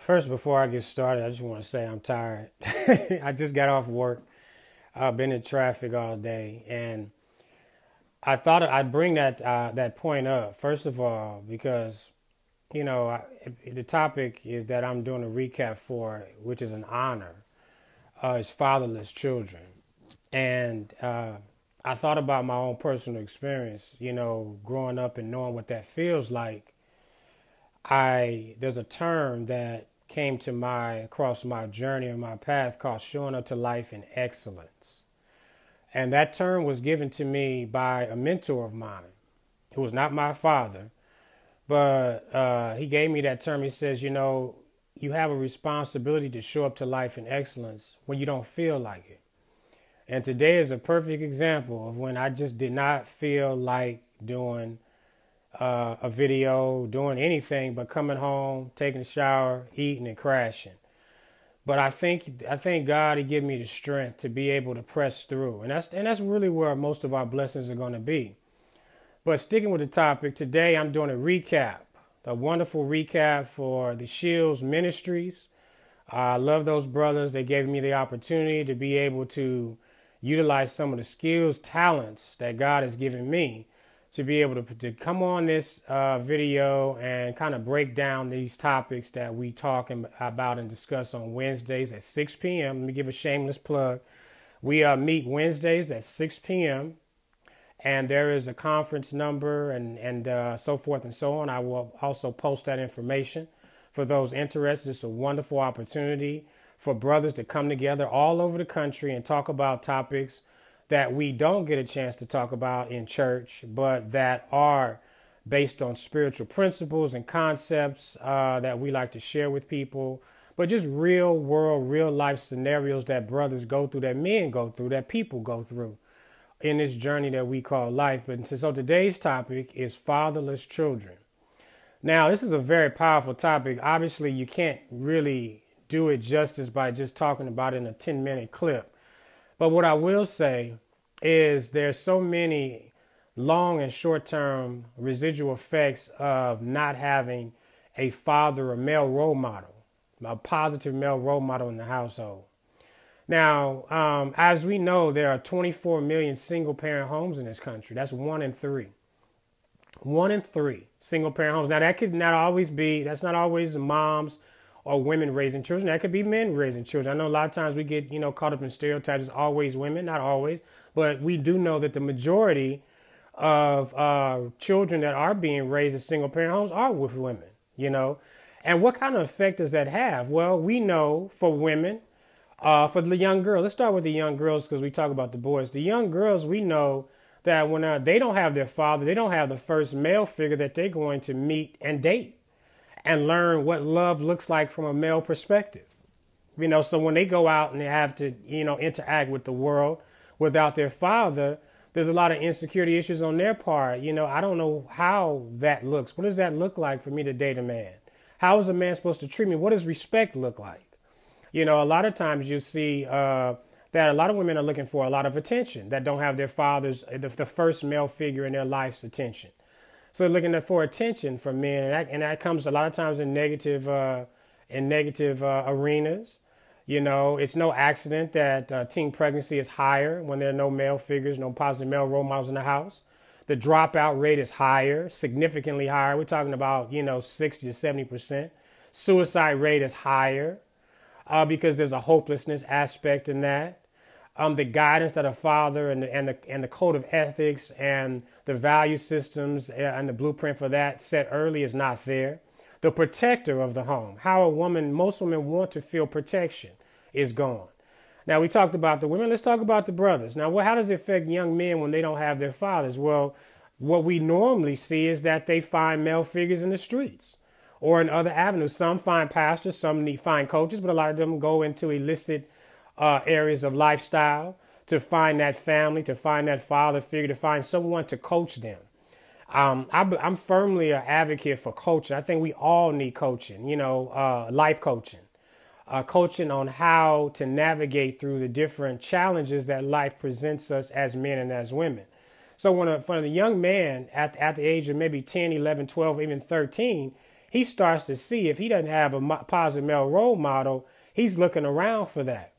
First, before I get started, I just want to say I'm tired. I just got off work. I've been in traffic all day, and I thought I'd bring that point up first of all because the topic is that I'm doing a recap for, which is an honor, is fatherless children, and I thought about my own personal experience. Growing up and knowing what that feels like. There's a term that came to across my journey and my path called showing up to life in excellence. And that term was given to me by a mentor of mine who was not my father, but he gave me that term. He says, you have a responsibility to show up to life in excellence when you don't feel like it. And today is a perfect example of when I just did not feel like doing a video, doing anything but coming home, taking a shower, eating, and crashing. But I thank God He gave me the strength to be able to press through, and that's really where most of our blessings are going to be. But sticking with the topic today, I'm doing a wonderful recap for the Shields Ministries. I love those brothers. They gave me the opportunity to be able to utilize some of the skills, talents that God has given me to be able to come on this video and kind of break down these topics that we talk about and discuss on Wednesdays at 6 p.m. Let me give a shameless plug. We meet Wednesdays at 6 p.m. and there is a conference number and so forth and so on. I will also post that information for those interested. It's a wonderful opportunity for brothers to come together all over the country and talk about topics that we don't get a chance to talk about in church, but that are based on spiritual principles and concepts that we like to share with people, but just real world, real life scenarios that brothers go through, that men go through, that people go through in this journey that we call life. But so today's topic is fatherless children. Now, this is a very powerful topic. Obviously, you can't really do it justice by just talking about it in a 10-minute clip. But what I will say is there's so many long and short-term residual effects of not having a father or male role model, a positive male role model in the household. Now, as we know, there are 24 million single-parent homes in this country. That's 1 in 3. 1 in 3 single-parent homes. Now, that's not always the moms or women raising children. That could be men raising children. I know a lot of times we get, caught up in stereotypes. It's always women, not always. But we do know that the majority of children that are being raised in single parent homes are with women, And what kind of effect does that have? Well, we know for women, for the young girls, let's start with the young girls because we talk about the boys. The young girls, we know that when they don't have their father, they don't have the first male figure that they're going to meet and date and learn what love looks like from a male perspective. So when they go out and they have to, interact with the world without their father, there's a lot of insecurity issues on their part. I don't know how that looks. What does that look like for me to date a man? How is a man supposed to treat me? What does respect look like? A lot of times you see that a lot of women are looking for a lot of attention that don't have their father's, the first male figure in their life's attention. So they're looking for attention from men, and that comes a lot of times in negative arenas. It's no accident that teen pregnancy is higher when there are no male figures, no positive male role models in the house. The dropout rate is higher, significantly higher. We're talking about 60 to 70%. Suicide rate is higher because there's a hopelessness aspect in that. The guidance that a father and the code of ethics and the value systems and the blueprint for that set early is not there. The protector of the home, how most women want to feel protection, is gone. Now, we talked about the women. Let's talk about the brothers. Now, how does it affect young men when they don't have their fathers? Well, what we normally see is that they find male figures in the streets or in other avenues. Some find pastors, some find coaches, but a lot of them go into illicit areas of lifestyle to find that family, to find that father figure, to find someone to coach them. I'm firmly an advocate for coaching. I think we all need coaching, life coaching, coaching on how to navigate through the different challenges that life presents us as men and as women. So for a young man at the age of maybe 10, 11, 12, even 13, he starts to see if he doesn't have a positive male role model, he's looking around for that.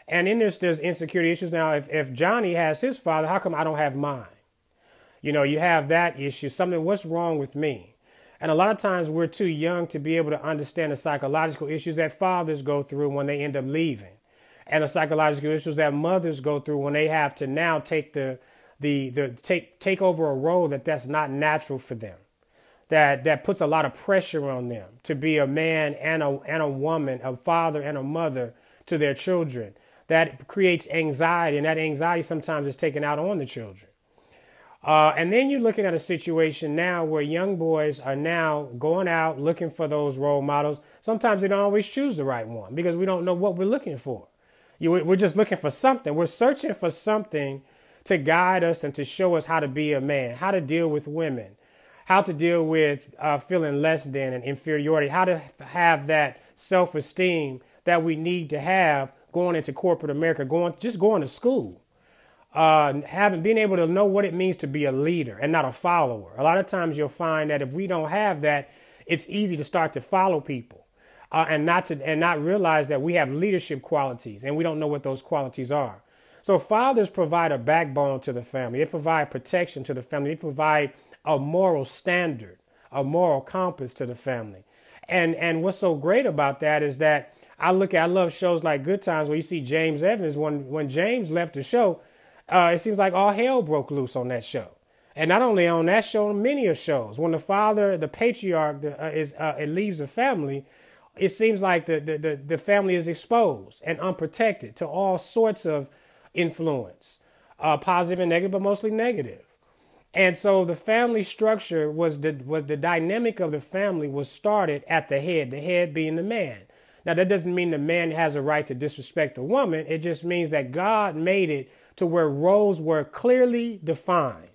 And then there's insecurity issues. Now, if Johnny has his father, how come I don't have mine? You have that issue, what's wrong with me? And a lot of times we're too young to be able to understand the psychological issues that fathers go through when they end up leaving, and the psychological issues that mothers go through when they have to now take take over a role that's not natural for them, that puts a lot of pressure on them to be a man and a woman, a father and a mother to their children. That creates anxiety, and that anxiety sometimes is taken out on the children. And then you're looking at a situation now where young boys are now going out looking for those role models. Sometimes they don't always choose the right one because we don't know what we're looking for. We're just looking for something. We're searching for something to guide us and to show us how to be a man, how to deal with women, how to deal with feeling less than and inferiority, how to have that self-esteem that we need to have going into corporate America, going to school. Being able to know what it means to be a leader and not a follower. A lot of times you'll find that if we don't have that, it's easy to start to follow people and not realize that we have leadership qualities and we don't know what those qualities are. So fathers provide a backbone to the family. They provide protection to the family. They provide a moral standard, a moral compass to the family. And what's so great about that is that I love shows like Good Times where you see James Evans. When James left the show, it seems like all hell broke loose on that show. And not only on that show, on many of shows. When the father, the patriarch, leaves the family, it seems like the family is exposed and unprotected to all sorts of influence, positive and negative, but mostly negative. And so the family structure was the dynamic of the family was started at the head being the man. Now, that doesn't mean the man has a right to disrespect the woman. It just means that God made it to where roles were clearly defined.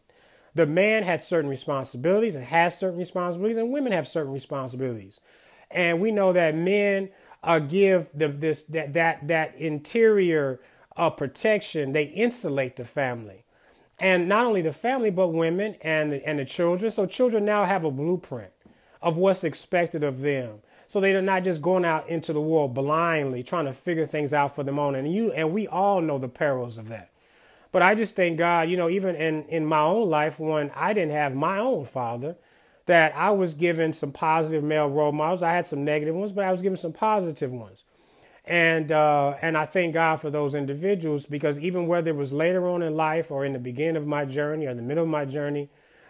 The man had certain responsibilities and has certain responsibilities, and women have certain responsibilities. And we know that men give that interior protection. They insulate the family, and not only the family, but women and the children. So children now have a blueprint of what's expected of them. So they're not just going out into the world blindly trying to figure things out for them own. And we all know the perils of that. But I just thank God, even in my own life, when I didn't have my own father, that I was given some positive male role models. I had some negative ones, but I was given some positive ones. And I thank God for those individuals, because even whether it was later on in life or in the beginning of my journey or in the middle of my journey,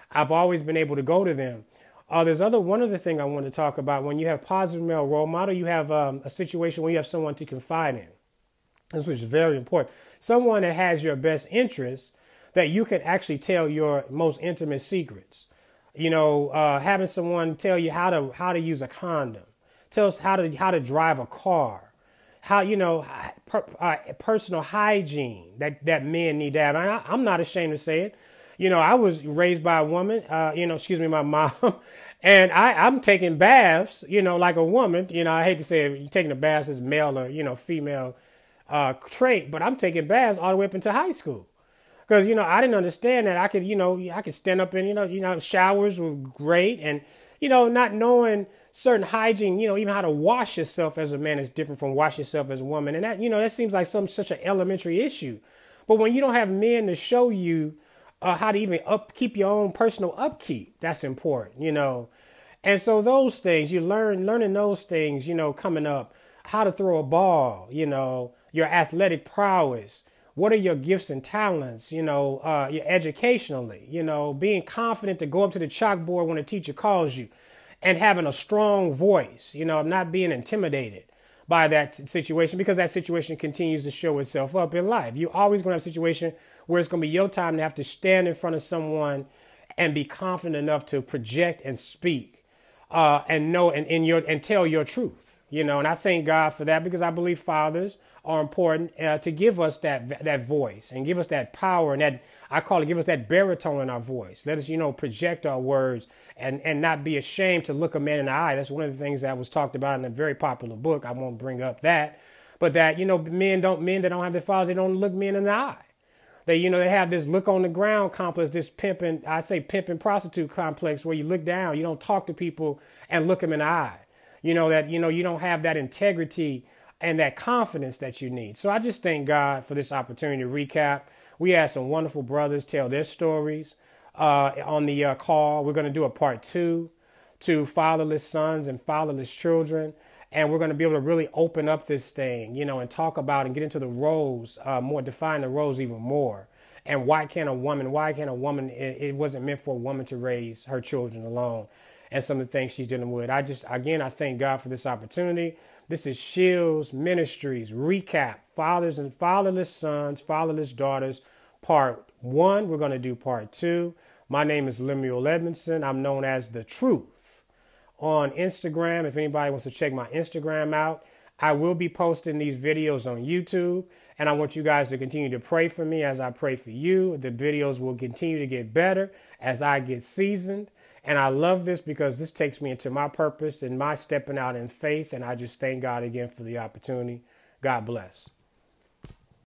I've always been able to go to them. There's one other thing I want to talk about. When you have positive male role model, you have a situation where you have someone to confide in. This is very important. Someone that has your best interests, that you can actually tell your most intimate secrets. Having someone tell you how to use a condom, tell us how to drive a car, personal hygiene that men need to have. I'm not ashamed to say it. I was raised by a woman, my mom, and I'm taking baths, like a woman. I hate to say it, taking a bath is male or, female trait, but I'm taking baths all the way up into high school. Because, I didn't understand that I could stand up and, showers were great. And, not knowing certain hygiene, even how to wash yourself as a man is different from wash yourself as a woman. And that, that seems like such an elementary issue. But when you don't have men to show you how to even keep your own personal upkeep, that's important, And so those things, learning those things, coming up, how to throw a ball, your athletic prowess. What are your gifts and talents, educationally, being confident to go up to the chalkboard when a teacher calls you and having a strong voice, not being intimidated by that situation, because that situation continues to show itself up in life. You're always going to have a situation where it's going to be your time to have to stand in front of someone and be confident enough to project and speak and know and tell your truth, and I thank God for that, because I believe fathers are important to give us that voice and give us that power, and that I call it, give us that baritone in our voice. Let us, project our words and not be ashamed to look a man in the eye. That's one of the things that was talked about in a very popular book. I won't bring up that, but that, men that don't have their fathers, they don't look men in the eye. They have this look on the ground complex, this pimping prostitute complex where you look down, you don't talk to people and look them in the eye. You don't have that integrity and that confidence that you need. So I just thank God for this opportunity to recap. We had some wonderful brothers tell their stories on the call. We're going to do a part 2 to fatherless sons and fatherless children. And we're going to be able to really open up this thing, and talk about and get into the roles more, define the roles even more. And why can't a woman, it wasn't meant for a woman to raise her children alone, and some of the things she's dealing with. I thank God for this opportunity. This is Shields Ministries recap, fathers and fatherless sons, fatherless daughters, part 1. We're going to do part 2. My name is Lemuel Edmondson. I'm known as The Truth on Instagram. If anybody wants to check my Instagram out, I will be posting these videos on YouTube, and I want you guys to continue to pray for me as I pray for you. The videos will continue to get better as I get seasoned. And I love this because this takes me into my purpose and my stepping out in faith. And I just thank God again for the opportunity. God bless.